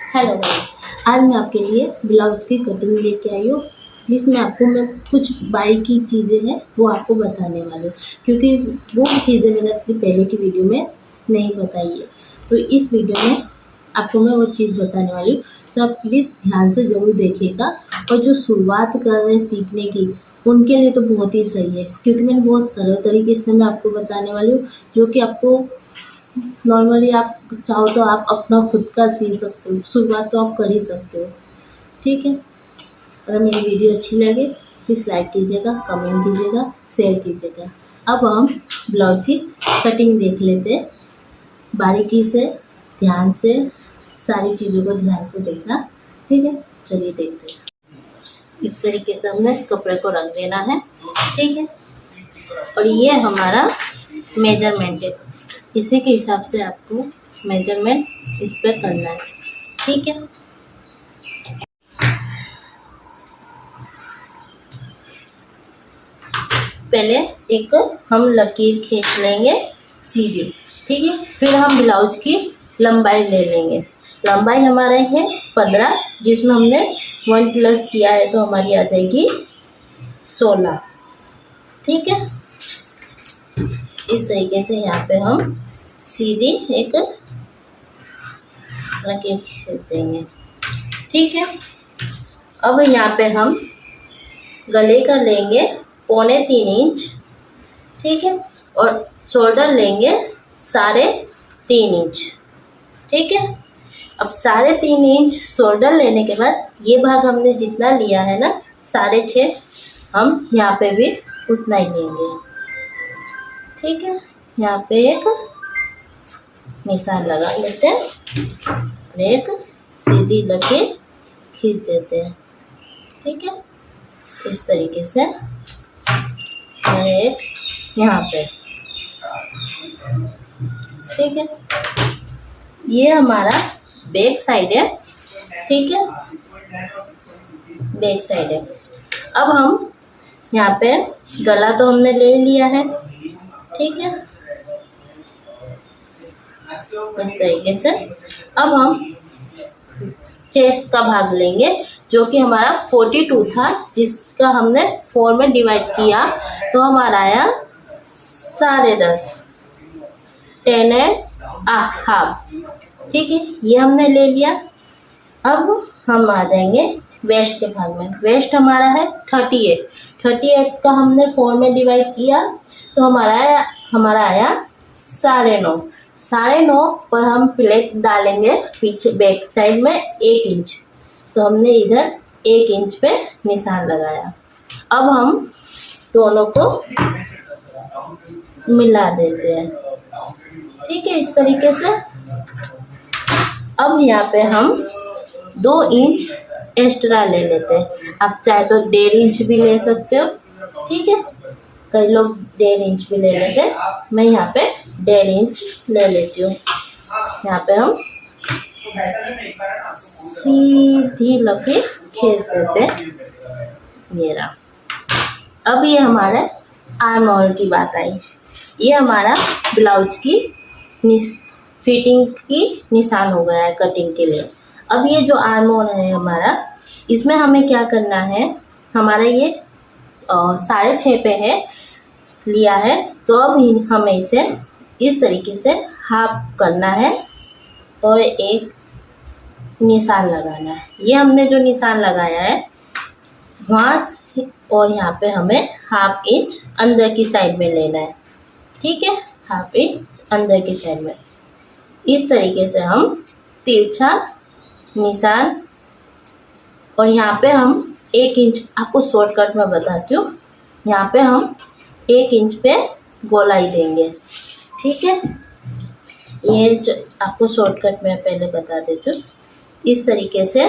Hello guys, आज मैं आपके लिए ब्लाउज की कटिंग लेके आई हूँ, जिसमें आपको मैं कुछ बारीकी चीज़ें हैं वो आपको बताने वाली हूँ, क्योंकि वो चीज़ें मैंने अपनी पहले की वीडियो में नहीं बताई है। तो इस वीडियो में आपको मैं वो चीज़ बताने वाली हूँ, तो आप प्लीज़ ध्यान से ज़रूर देखिएगा। और जो शुरुआत कर रहे हैं सीखने की, उनके लिए तो बहुत ही सही है, क्योंकि मैंने बहुत सरल तरीके से मैं आपको बताने वाली हूँ, जो कि आपको नॉर्मली आप चाहो तो आप अपना खुद का सी सकते हो। शुरुआत तो आप कर ही सकते हो, ठीक है। अगर मेरी वीडियो अच्छी लगे प्लीज़ लाइक कीजिएगा, कमेंट कीजिएगा, शेयर कीजिएगा। अब हम ब्लाउज की कटिंग देख लेते हैं बारीकी से, ध्यान से, सारी चीज़ों को ध्यान से देखना, ठीक है। चलिए देखते हैं। इस तरीके से हमें कपड़े को रख देना है, ठीक है। और ये हमारा मेजरमेंट है, इसी के हिसाब से आपको मेजरमेंट इस पर करना है, ठीक है। पहले एक हम लकीर खींच लेंगे सीधी, ठीक है। फिर हम ब्लाउज की लंबाई ले लेंगे। लंबाई हमारे है 15, जिसमें हमने 1 प्लस किया है तो हमारी आ जाएगी 16, ठीक है। इस तरीके से यहाँ पे हम सीधी एक लकीर खींच देंगे, ठीक है। अब यहाँ पे हम गले का लेंगे 3.25 इंच, ठीक है। और शोल्डर लेंगे 3.5 इंच, ठीक है। अब 3.5 इंच शोल्डर लेने के बाद ये भाग हमने जितना लिया है ना 6.5, हम यहाँ पे भी उतना ही लेंगे, ठीक है। यहाँ पे एक निशान लगा लेते हैं, एक सीधी लकीर खींच देते हैं, ठीक है। इस तरीके से एक यहाँ पे, ठीक है। ये हमारा बैक साइड है, ठीक है, बैक साइड है। अब हम यहाँ पे गला तो हमने ले लिया है, ठीक है, इस तरीके से। अब हम चेस्ट का भाग लेंगे, जो कि हमारा 42 था, जिसका हमने 4 में डिवाइड किया तो हमारा आया 10.5, 10.5, ठीक है। ये हमने ले लिया। अब हम आ जाएंगे वेस्ट के भाग में। वेस्ट हमारा है 38 का हमने 4 में डिवाइड किया तो हमारा आया 9.5 पर हम प्लेट डालेंगे पीछे बैक साइड में 1 इंच, तो हमने इधर 1 इंच पे निशान लगाया। अब हम दोनों को मिला देते हैं, ठीक है, इस तरीके से। अब यहाँ पे हम 2 इंच एक्स्ट्रा ले लेते हैं। आप चाहे तो 1.5 इंच भी ले सकते हो, ठीक है। कई लोग 1.5 इंच भी ले लेते हैं, मैं यहाँ पे 1.5 इंच ले लेती हूँ। यहाँ पे हम सीधी लकीर खींच देते हैं, ये रहा। अब ये हमारे आर्म होल की बात आई। ये हमारा ब्लाउज की फिटिंग की निशान हो गया है कटिंग के लिए। अब ये जो आर्म होल है हमारा, इसमें हमें क्या करना है, हमारा ये 6.5 पे है लिया है, तो अब हमें इसे इस तरीके से हाफ करना है और एक निशान लगाना है। ये हमने जो निशान लगाया है वहाँ से और यहाँ पे हमें 1/2 इंच अंदर की साइड में लेना है, ठीक है, 1/2 इंच अंदर की साइड में। इस तरीके से हम तिरछा निशान, और यहाँ पे हम 1 इंच, आपको शॉर्टकट में बताती हूँ, यहाँ पे हम 1 इंच पे गोलाई देंगे, ठीक है। ये आपको शॉर्टकट में पहले बता देती हूँ। इस तरीके से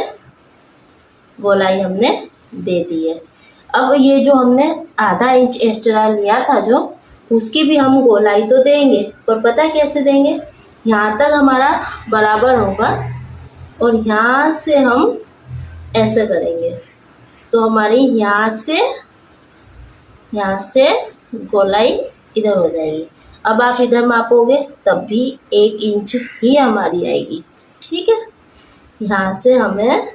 गोलाई हमने दे दी है। अब ये जो हमने 1/2 इंच एक्स्ट्रा लिया था जो, उसकी भी हम गोलाई तो देंगे, पर पता है कैसे देंगे, यहाँ तक हमारा बराबर होगा और यहाँ से हम ऐसे करेंगे तो हमारी यहाँ से गोलाई इधर हो जाएगी। अब आप इधर मापोगे तब भी 1 इंच ही हमारी आएगी, ठीक है। यहाँ से हमें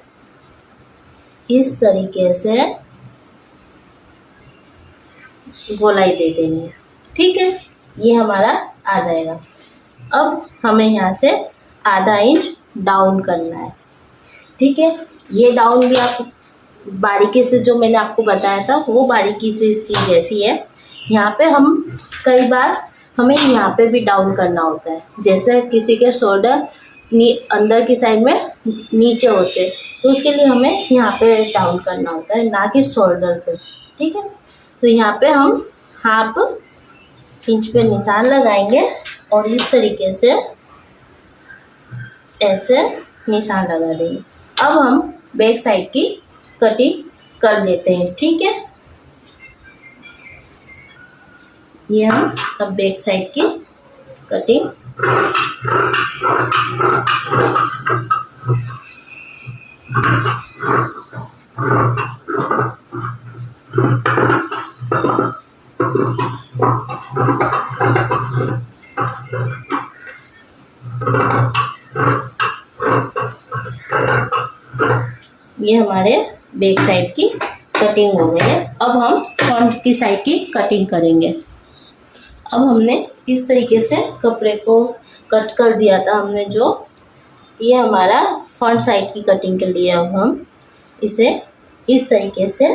इस तरीके से गोलाई दे देनी है। ठीक है, ये हमारा आ जाएगा। अब हमें यहाँ से आधा इंच डाउन करना है। ठीक है, ये डाउन भी आप बारीकी से, जो मैंने आपको बताया था वो बारीकी से चीज़ ऐसी है। यहाँ पे हम कई बार हमें यहाँ पे भी डाउन करना होता है, जैसे किसी के शोल्डर अंदर की साइड में नीचे होते हैं, तो उसके लिए हमें यहाँ पे डाउन करना होता है, ना कि शोल्डर पे। ठीक है, तो यहाँ पे हम हाफ इंच पे निशान लगाएंगे और इस तरीके से ऐसे निशान लगा देंगे। अब हम बैक साइड की कटिंग कर लेते हैं। ठीक है, ये हम अब बैक साइड की कटिंग ये हमारे बैक साइड की कटिंग हो गई है। अब हम फ्रंट की साइड की कटिंग करेंगे। अब हमने इस तरीके से कपड़े को कट कर दिया था हमने, जो ये हमारा फ्रंट साइड की कटिंग के लिए अब हम इसे इस तरीके से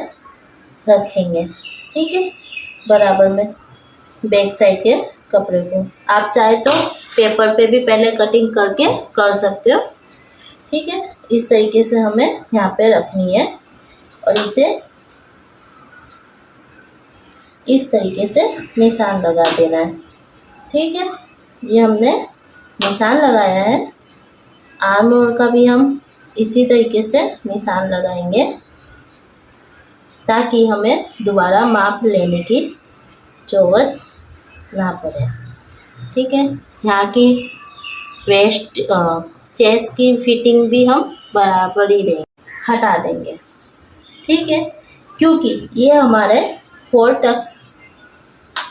रखेंगे। ठीक है, बराबर में बैक साइड के कपड़े को आप चाहे तो पेपर पे भी पहले कटिंग करके कर सकते हो। ठीक है, इस तरीके से हमें यहाँ पे रखनी है और इसे इस तरीके से निशान लगा देना है। ठीक है, ये हमने निशान लगाया है। आर्म होल का भी हम इसी तरीके से निशान लगाएंगे ताकि हमें दोबारा माप लेने की जरूरत ना पड़े। ठीक है, यहाँ की वेस्ट चेस्ट की फिटिंग भी हम बराबर ही देंगे, हटा देंगे। ठीक है, क्योंकि ये हमारे 4 टक्स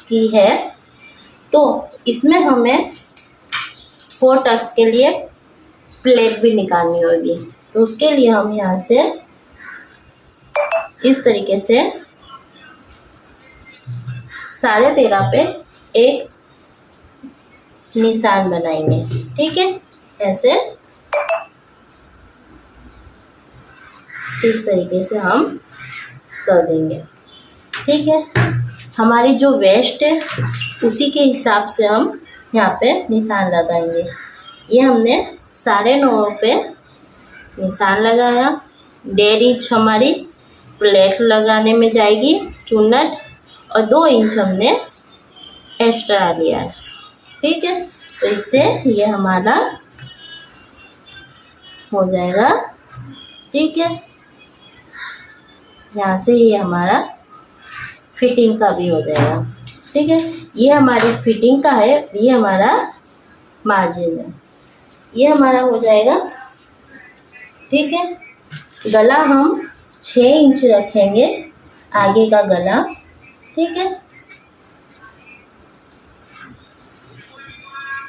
की है, तो इसमें हमें 4 टक्स के लिए प्लेट भी निकालनी होगी। तो उसके लिए हम यहाँ से इस तरीके से 13.5 पे एक निशान बनाएंगे। ठीक है, ऐसे इस तरीके से हम कर देंगे। ठीक है, हमारी जो वेस्ट है उसी के हिसाब से हम यहाँ पे निशान लगाएंगे। ये हमने 9.5 पे निशान लगाया। 1.5 इंच हमारी प्लेट लगाने में जाएगी चुन्नट, और 2 इंच हमने एक्स्ट्रा लिया है। ठीक है, तो इससे ये हमारा हो जाएगा। ठीक है, यहाँ से ये हमारा फिटिंग का भी हो जाएगा। ठीक है, ये हमारी फिटिंग का है, ये हमारा मार्जिन है, ये हमारा हो जाएगा। ठीक है, गला हम 6 इंच रखेंगे, आगे का गला। ठीक है,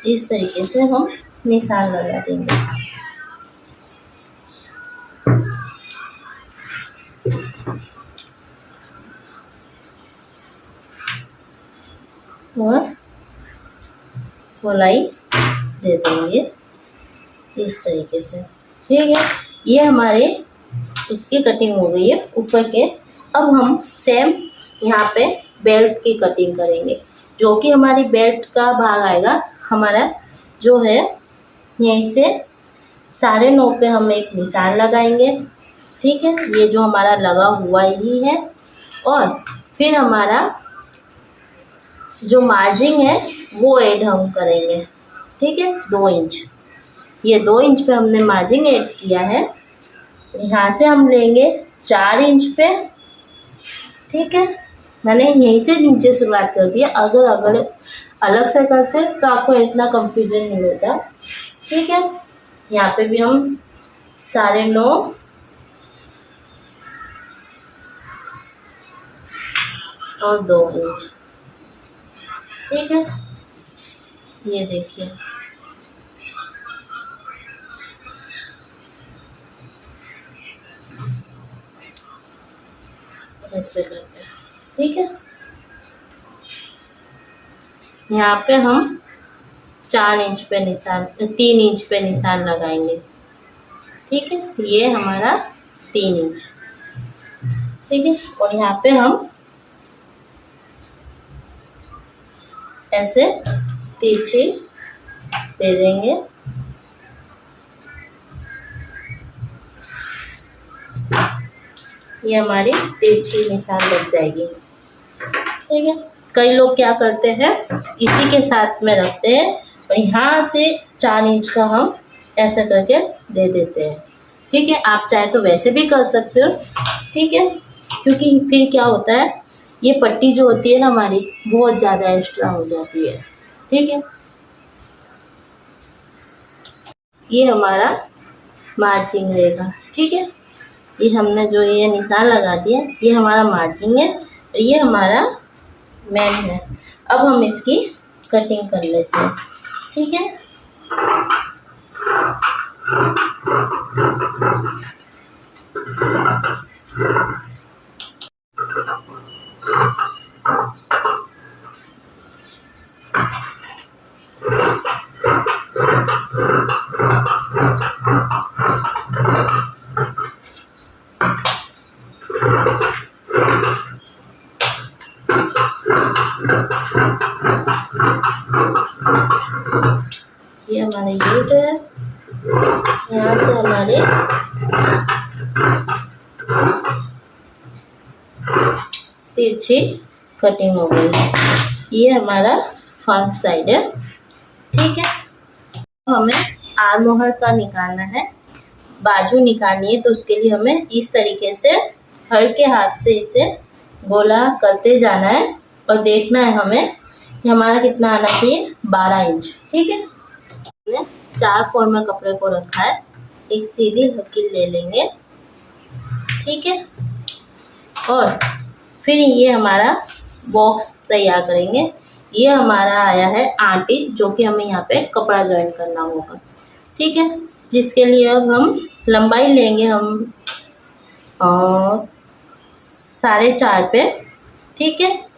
इस तरीके से हम निशान लगा देंगे। और गोलाई दे देंगे इस तरीके से। ठीक है, ये हमारे उसकी कटिंग हो गई है ऊपर के। अब हम सेम यहाँ पे बेल्ट की कटिंग करेंगे, जो कि हमारी बेल्ट का भाग आएगा हमारा जो है यहीं से 9.5 पे हम एक निशान लगाएंगे। ठीक है, ये जो हमारा लगा हुआ ही है, और फिर हमारा जो मार्जिन है वो ऐड हम करेंगे। ठीक है, 2 इंच, ये 2 इंच पे हमने मार्जिन ऐड किया है। यहाँ से हम लेंगे 4 इंच पे। ठीक है, मैंने यहीं से नीचे शुरुआत कर दी है। अगर अलग से करते तो आपको इतना कंफ्यूजन नहीं होता। ठीक है, यहाँ पे भी हम 9.5 और 2 इंच। ठीक है, ये देखिए ऐसे करके, ठीक है। यहाँ पे हम 4 इंच पे निशान, 3 इंच पे निशान लगाएंगे, ठीक है। ये हमारा 3 इंच, ठीक है। और यहाँ पे हम ऐसे तिरछी दे देंगे, ये हमारी तिरछी निशान लग जाएगी, ठीक है। कई लोग क्या करते हैं, इसी के साथ में रखते हैं और यहाँ से 4 इंच का हम ऐसा करके दे देते हैं, ठीक है। आप चाहे तो वैसे भी कर सकते हो, ठीक है, क्योंकि फिर क्या होता है, ये पट्टी जो होती है ना हमारी, बहुत ज़्यादा एक्स्ट्रा हो जाती है, ठीक है। ये हमारा मार्जिंग रहेगा, ठीक है। ये हमने जो ये निशान लगा दिया, ये हमारा मार्जिंग है और ये हमारा मैन है। अब हम इसकी कटिंग कर लेते हैं, ठीक है। ये हमारा ये जो है, यहाँ से हमारे तिरछी कटिंग हो गई। ये हमारा फ्रंट साइड है, ठीक है। हमें आर्म मोहर का निकालना है, बाजू निकालनी है, तो उसके लिए हमें इस तरीके से हल्के हाथ से इसे गोला करते जाना है और देखना है हमें कि हमारा कितना आना चाहिए, 12 इंच, ठीक है। 4 फोर में कपड़े को रखा है, एक सीधी लकीर ले लेंगे, ठीक है। और फिर ये हमारा बॉक्स तैयार करेंगे। ये हमारा आया है 8 इंच, जो कि हमें यहाँ पे कपड़ा ज्वाइन करना होगा, ठीक है। जिसके लिए अब हम लंबाई लेंगे हम 4.5 पे, ठीक है।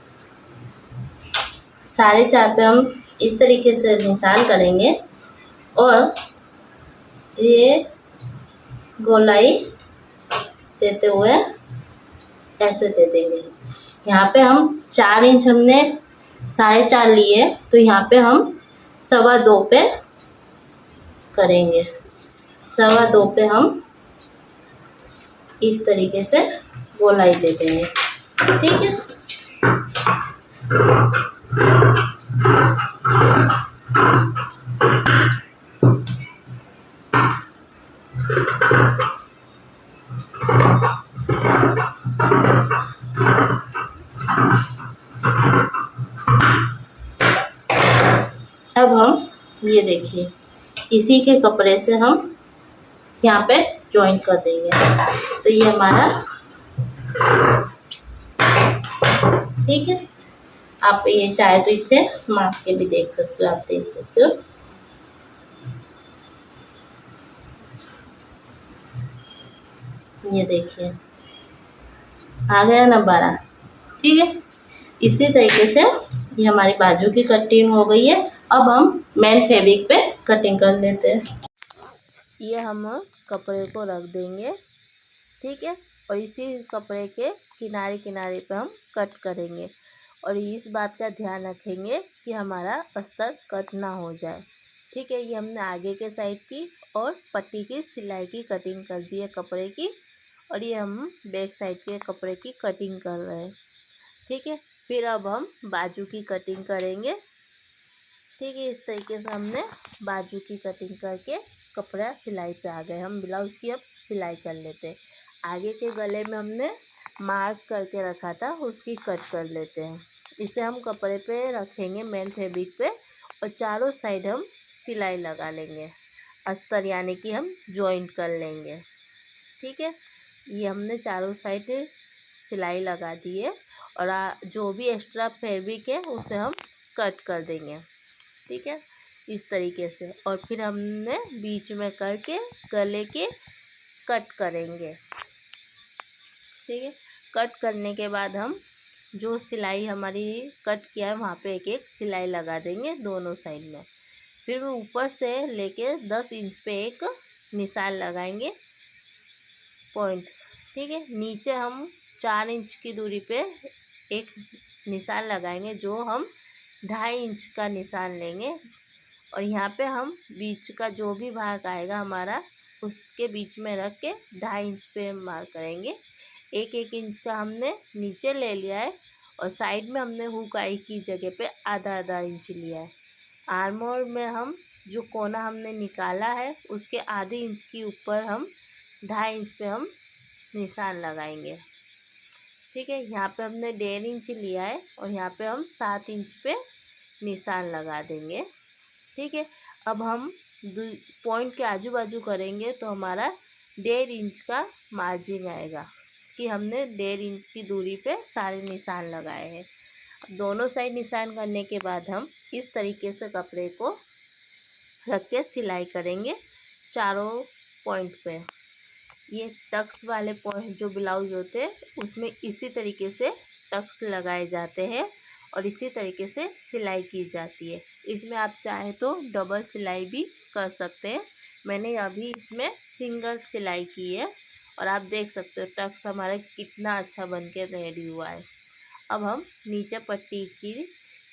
4.5 पे हम इस तरीके से निशान करेंगे और ये गोलाई देते हुए ऐसे दे देंगे। यहाँ पे हम 4 इंच हमने 4.5 लिए, तो यहाँ पे हम 2.25 पे करेंगे। 2.25 पे हम इस तरीके से गोलाई दे देंगे, ठीक है। अब हम ये देखिए, इसी के कपड़े से हम यहाँ पे जॉइन कर देंगे। तो ये हमारा, ठीक है। आप ये चाहे तो इससे माप के भी देख सकते हो, आप देख सकते हो। ये देखिए आ गया ना 12, ठीक है। इसी तरीके से ये हमारी बाजू की कटिंग हो गई है। अब हम मेन फैब्रिक पे कटिंग कर लेते हैं। ये हम कपड़े को रख देंगे, ठीक है। और इसी कपड़े के किनारे किनारे पे हम कट करेंगे और इस बात का ध्यान रखेंगे कि हमारा अस्तर कट ना हो जाए, ठीक है। ये हमने आगे के साइड की और पट्टी की सिलाई की कटिंग कर दी है कपड़े की, और ये हम बैक साइड के कपड़े की कटिंग कर रहे हैं, ठीक है। फिर अब हम बाजू की कटिंग करेंगे, ठीक है। इस तरीके से हमने बाजू की कटिंग करके कपड़ा सिलाई पे आ गए। हम ब्लाउज की अब सिलाई कर लेते हैं। आगे के गले में हमने मार्क करके रखा था, उसकी कट कर लेते हैं। इसे हम कपड़े पे रखेंगे मेन फैब्रिक पे और चारों साइड हम सिलाई लगा लेंगे, अस्तर यानी कि हम जॉइंट कर लेंगे, ठीक है। ये हमने चारों साइड सिलाई लगा दी है और जो भी एक्स्ट्रा फैब्रिक है उसे हम कट कर देंगे, ठीक है, इस तरीके से। और फिर हमने बीच में करके गले के कट करेंगे, ठीक है। कट करने के बाद हम जो सिलाई हमारी कट किया है वहाँ पे एक एक सिलाई लगा देंगे दोनों साइड में। फिर वो ऊपर से लेके 10 इंच पे एक निशान लगाएंगे पॉइंट, ठीक है। नीचे हम 4 इंच की दूरी पे एक निशान लगाएंगे जो हम 2.5 इंच का निशान लेंगे और यहाँ पे हम बीच का जो भी भाग आएगा हमारा उसके बीच में रख के 2.5 इंच पे मार्क करेंगे। 1-1 इंच का हमने नीचे ले लिया है और साइड में हमने हुक आई की जगह पे आधा इंच लिया है। आर्म होल में हम जो कोना हमने निकाला है उसके आधे इंच के ऊपर हम 2.5 इंच पे हम निशान लगाएंगे, ठीक है। यहाँ पे हमने 1.5 इंच लिया है और यहाँ पे हम 7 इंच पे निशान लगा देंगे, ठीक है। अब हम पॉइंट के आजू बाजू करेंगे तो हमारा 1.5 इंच का मार्जिन आएगा कि हमने 1.5 इंच की दूरी पे सारे निशान लगाए हैं। दोनों साइड निशान करने के बाद हम इस तरीके से कपड़े को रख के सिलाई करेंगे चारों पॉइंट पे। ये टक्स वाले पॉइंट जो ब्लाउज होते हैं उसमें इसी तरीके से टक्स लगाए जाते हैं और इसी तरीके से सिलाई की जाती है। इसमें आप चाहे तो डबल सिलाई भी कर सकते हैं। मैंने अभी इसमें सिंगल सिलाई की है और आप देख सकते हो टक्स हमारा कितना अच्छा बन के रेडी हुआ है। अब हम नीचे पट्टी की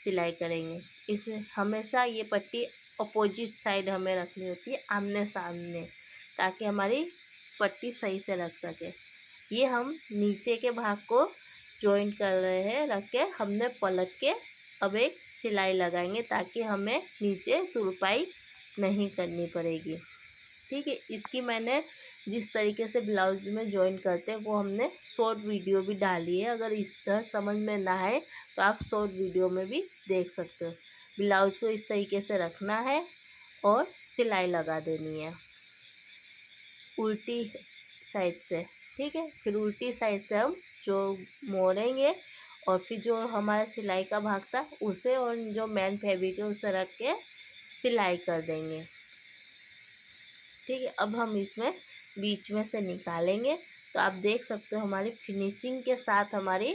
सिलाई करेंगे। इसमें हमेशा ये पट्टी अपोजिट साइड हमें रखनी होती है, आमने सामने, ताकि हमारी पट्टी सही से रख सके। ये हम नीचे के भाग को जॉइंट कर रहे हैं, रख के हमने पलट के अब एक सिलाई लगाएंगे ताकि हमें नीचे तुरपाई नहीं करनी पड़ेगी, ठीक है। इसकी मैंने जिस तरीके से ब्लाउज में जॉइन करते हैं वो हमने शॉर्ट वीडियो भी डाली है। अगर इस तरह समझ में ना आए तो आप शॉर्ट वीडियो में भी देख सकते हो। ब्लाउज को इस तरीके से रखना है और सिलाई लगा देनी है उल्टी साइड से, ठीक है। फिर उल्टी साइड से हम जो मोड़ेंगे और फिर जो हमारा सिलाई का भाग था उसे और जो मेन फैब्रिक है उसे रख के सिलाई कर देंगे, ठीक है। अब हम इसमें बीच में से निकालेंगे तो आप देख सकते हो हमारी फिनिशिंग के साथ हमारी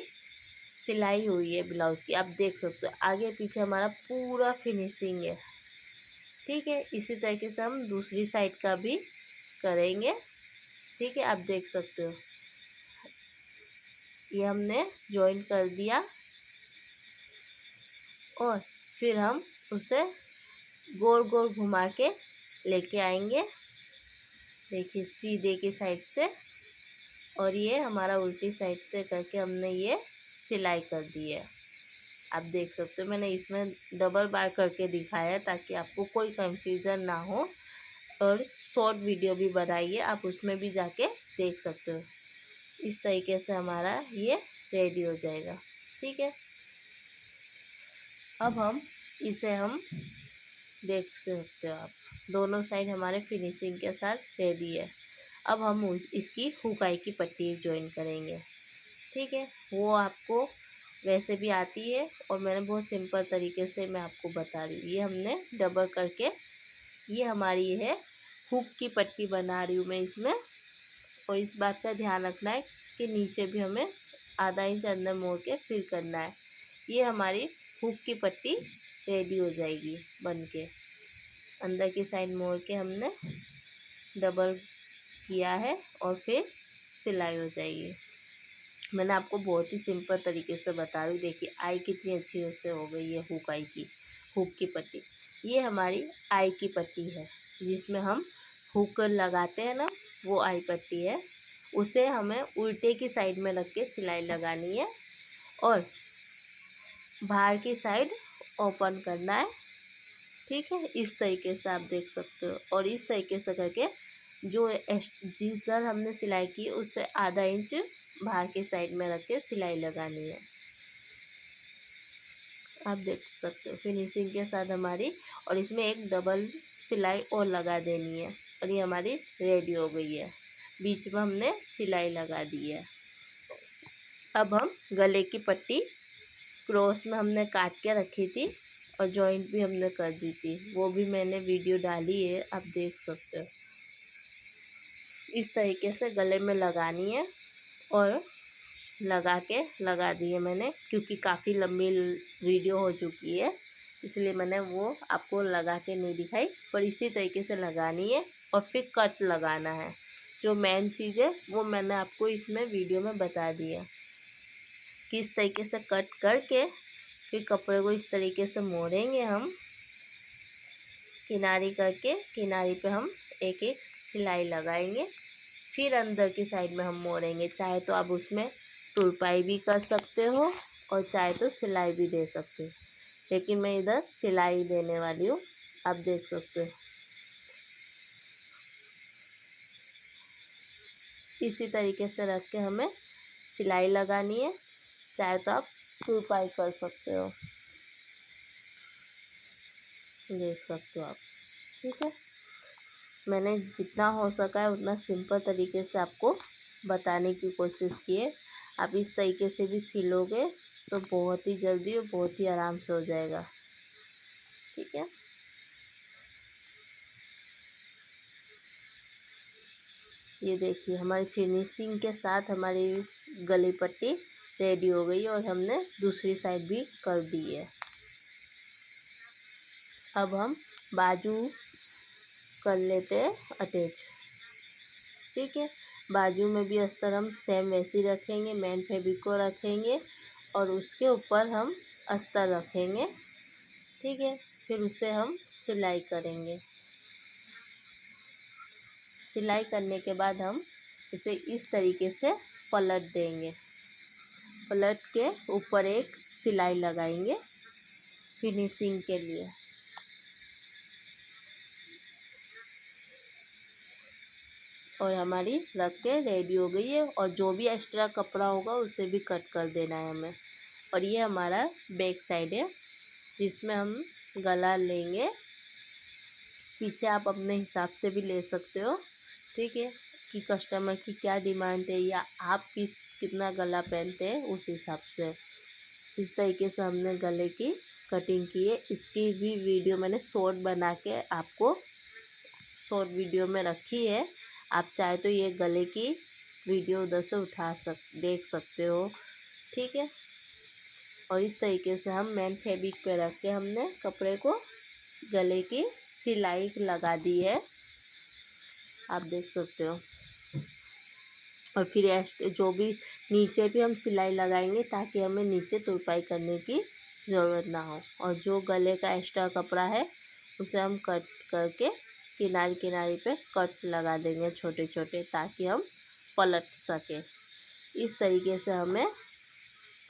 सिलाई हुई है ब्लाउज की। आप देख सकते हो आगे पीछे हमारा पूरा फिनिशिंग है, ठीक है। इसी तरीके से हम दूसरी साइड का भी करेंगे, ठीक है। आप देख सकते हो ये हमने जॉइन कर दिया और फिर हम उसे गोल गोल घुमा के लेके आएंगे, देखिए सीधे की साइड से, और ये हमारा उल्टी साइड से करके हमने ये सिलाई कर दी है। आप देख सकते हो मैंने इसमें डबल बार करके दिखाया है ताकि आपको कोई कंफ्यूजन ना हो, और शॉर्ट वीडियो भी बनाई है, आप उसमें भी जाके देख सकते हो। इस तरीके से हमारा ये रेडी हो जाएगा, ठीक है। अब हम इसे देख सकते हो आप दोनों साइड हमारे फिनिशिंग के साथ रेडी है। अब हम इसकी हुकाई की पट्टी ज्वाइन करेंगे, ठीक है। वो आपको वैसे भी आती है और मैंने बहुत सिंपल तरीके से मैं आपको बता रही हूँ। ये हमने डबल करके ये हमारी है हुक की पट्टी बना रही हूँ मैं इसमें, और इस बात का ध्यान रखना है कि नीचे भी हमें आधा इंच अंदर मोड़ के फिर करना है। ये हमारी हुक की पट्टी रेडी हो जाएगी बन के। अंदर की साइड मोड़ के हमने डबल किया है और फिर सिलाई हो जाएगी। मैंने आपको बहुत ही सिंपल तरीके से बता रही हूँ। देखिए आई कितनी अच्छी से हो गई है हुक की पट्टी। ये हमारी आई की पट्टी है जिसमें हम हुक लगाते हैं ना, वो आई पट्टी है। उसे हमें उल्टे की साइड में रख के सिलाई लगानी है और बाहर की साइड ओपन करना है, ठीक है। इस तरीके से आप देख सकते हो, और इस तरीके से करके जो जिस दर हमने सिलाई की उससे आधा इंच बाहर की साइड में रख के सिलाई लगानी है। आप देख सकते हो फिनिशिंग के साथ हमारी, और इसमें एक डबल सिलाई और लगा देनी है और ये हमारी रेडी हो गई है। बीच में हमने सिलाई लगा दी है। अब हम गले की पट्टी क्रॉस में हमने काट के रखी थी और जॉइंट भी हमने कर दी थी, वो भी मैंने वीडियो डाली है, आप देख सकते हो। इस तरीके से गले में लगानी है और लगा दिए मैंने, क्योंकि काफ़ी लंबी वीडियो हो चुकी है, इसलिए मैंने वो आपको लगा के नहीं दिखाई। पर इसी तरीके से लगानी है और फिर कट लगाना है। जो मेन चीज़ है वो मैंने आपको इसमें वीडियो में बता दिया, किस तरीके से कट करके फिर कपड़े को इस तरीके से मोड़ेंगे हम, किनारी करके किनारी पे हम एक एक सिलाई लगाएंगे, फिर अंदर की साइड में हम मोड़ेंगे। चाहे तो आप उसमें तुरपाई भी कर सकते हो और चाहे तो सिलाई भी दे सकते हो, लेकिन मैं इधर सिलाई देने वाली हूँ, आप देख सकते हो। इसी तरीके से रख के हमें सिलाई लगानी है, चाहे तो आप तुरपाई कर सकते हो, देख सकते हो आप। ठीक है, मैंने जितना हो सका है उतना सिंपल तरीके से आपको बताने की कोशिश की है। आप इस तरीके से भी सिलोगे तो बहुत ही जल्दी और बहुत ही आराम से हो जाएगा। ठीक है, ये देखिए हमारी फिनिशिंग के साथ हमारी गली पट्टी रेडी हो गई और हमने दूसरी साइड भी कर दी है। अब हम बाजू कर लेते हैं अटैच। ठीक है, बाजू में भी अस्तर हम सेम वैसे ही रखेंगे, मेन फैब्रिक को रखेंगे और उसके ऊपर हम अस्तर रखेंगे। ठीक है, फिर उसे हम सिलाई करेंगे। सिलाई करने के बाद हम इसे इस तरीके से पलट देंगे, पलट के ऊपर एक सिलाई लगाएंगे फिनिशिंग के लिए। और हमारी रख के रेडी हो गई है, और जो भी एक्स्ट्रा कपड़ा होगा उसे भी कट कर देना है हमें। और ये हमारा बैक साइड है जिसमें हम गला लेंगे। पीछे आप अपने हिसाब से भी ले सकते हो। ठीक है, कि कस्टमर की क्या डिमांड है या आप कितना गला पहनते हैं उस हिसाब से। इस तरीके से हमने गले की कटिंग की है। इसकी भी वीडियो मैंने शॉर्ट बना के आपको शॉर्ट वीडियो में रखी है। आप चाहे तो ये गले की वीडियो उधर से देख सकते हो। ठीक है, और इस तरीके से हम मेन फैब्रिक पे रख के हमने कपड़े को गले की सिलाई लगा दी है, आप देख सकते हो। और फिर जो भी नीचे भी हम सिलाई लगाएंगे ताकि हमें नीचे तुरपाई करने की ज़रूरत ना हो। और जो गले का एक्स्ट्रा कपड़ा है उसे हम कट करके किनारे किनारे पे कट लगा देंगे छोटे छोटे, ताकि हम पलट सकें। इस तरीके से हमें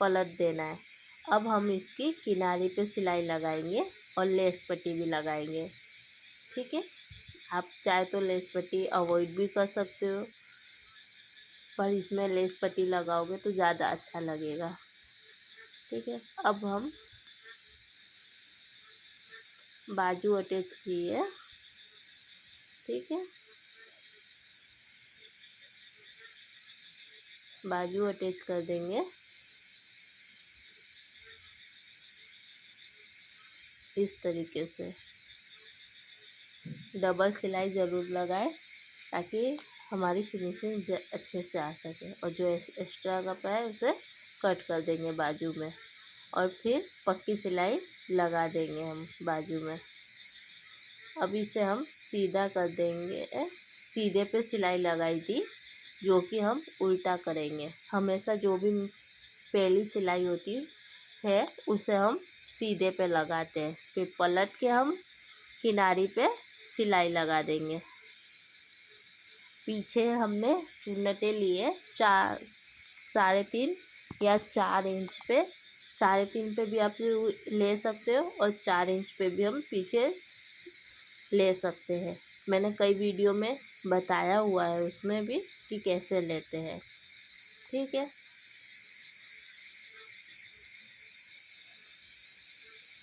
पलट देना है। अब हम इसकी किनारे पे सिलाई लगाएंगे और लेस पट्टी भी लगाएंगे। ठीक है, आप चाहे तो लेस पट्टी अवॉइड भी कर सकते हो, पर इसमें लेस पट्टी लगाओगे तो ज़्यादा अच्छा लगेगा। ठीक है, अब हम बाजू अटैच किए। ठीक है, बाजू अटैच कर देंगे इस तरीके से। डबल सिलाई ज़रूर लगाए ताकि हमारी फिनिशिंग अच्छे से आ सके। और जो एक्स्ट्रा कपड़ा है उसे कट कर देंगे बाजू में, और फिर पक्की सिलाई लगा देंगे हम बाजू में। अब इसे हम सीधा कर देंगे। सीधे पे सिलाई लगाई थी, जो कि हम उल्टा करेंगे। हमेशा जो भी पहली सिलाई होती है उसे हम सीधे पे लगाते हैं, फिर पलट के हम किनारी पे सिलाई लगा देंगे। पीछे हमने चुन्नटें लिए 3.5 या 4 इंच पे। 3.5 पे भी आप ले सकते हो और 4 इंच पे भी हम पीछे ले सकते हैं। मैंने कई वीडियो में बताया हुआ है उसमें भी कि कैसे लेते हैं। ठीक है,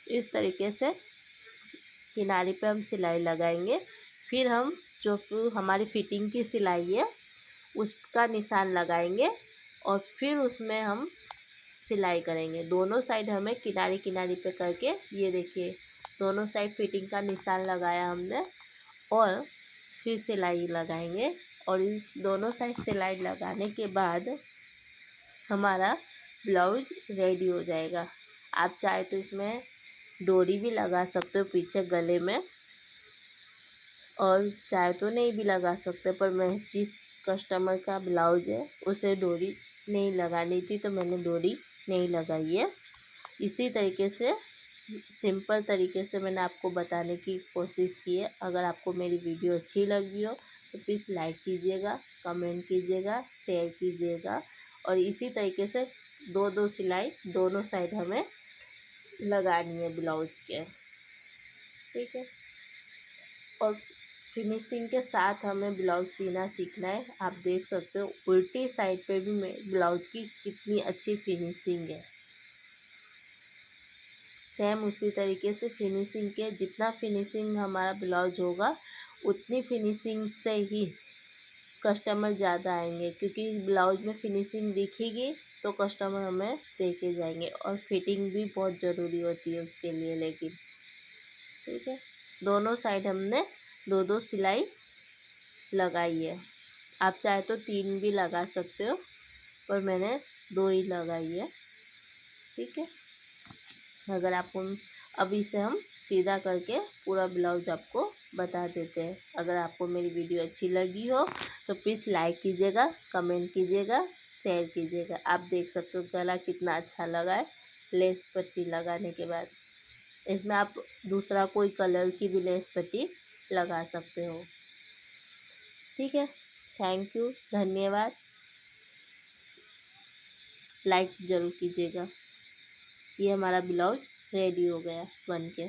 इस तरीके से किनारे पे हम सिलाई लगाएंगे। फिर हम जो हमारी फिटिंग की सिलाई है उसका निशान लगाएंगे और फिर उसमें हम सिलाई करेंगे। दोनों साइड हमें किनारे किनारे पे करके, ये देखिए दोनों साइड फिटिंग का निशान लगाया हमने, और फिर सिलाई लगाएंगे। और इस दोनों साइड सिलाई लगाने के बाद हमारा ब्लाउज रेडी हो जाएगा। आप चाहे तो इसमें डोरी भी लगा सकते हो पीछे गले में, और चाहे तो नहीं भी लगा सकते, पर मैं जिस कस्टमर का ब्लाउज है उसे डोरी नहीं लगानी थी तो मैंने डोरी नहीं लगाई है। इसी तरीके से सिंपल तरीके से मैंने आपको बताने की कोशिश की है। अगर आपको मेरी वीडियो अच्छी लगी हो तो प्लीज़ लाइक कीजिएगा, कमेंट कीजिएगा, शेयर कीजिएगा। और इसी तरीके से दो दो सिलाई दोनों साइड हमें लगानी है ब्लाउज के, ठीक है। और फिनिशिंग के साथ हमें ब्लाउज सीना सीखना है। आप देख सकते हो उल्टी साइड पे भी ब्लाउज की कितनी अच्छी फिनिशिंग है। सेम उसी तरीके से फिनिशिंग के जितना फिनिशिंग हमारा ब्लाउज होगा उतनी फिनिशिंग से ही कस्टमर ज़्यादा आएंगे, क्योंकि ब्लाउज में फिनिशिंग दिखेगी तो कस्टमर हमें देके जाएंगे। और फिटिंग भी बहुत ज़रूरी होती है उसके लिए, लेकिन ठीक है। दोनों साइड हमने दो दो सिलाई लगाई है। आप चाहे तो 3 भी लगा सकते हो, पर मैंने 2 ही लगाई है, ठीक है। अगर आपको अब इसे हम सीधा करके पूरा ब्लाउज आपको बता देते हैं। अगर आपको मेरी वीडियो अच्छी लगी हो तो प्लीज़ लाइक कीजिएगा, कमेंट कीजिएगा, शेयर कीजिएगा। आप देख सकते हो गला कितना अच्छा लगा है लेस पट्टी लगाने के बाद। इसमें आप दूसरा कोई कलर की भी लेस पट्टी लगा सकते हो, ठीक है। थैंक यू, धन्यवाद। लाइक ज़रूर कीजिएगा। ये हमारा ब्लाउज रेडी हो गया बन के।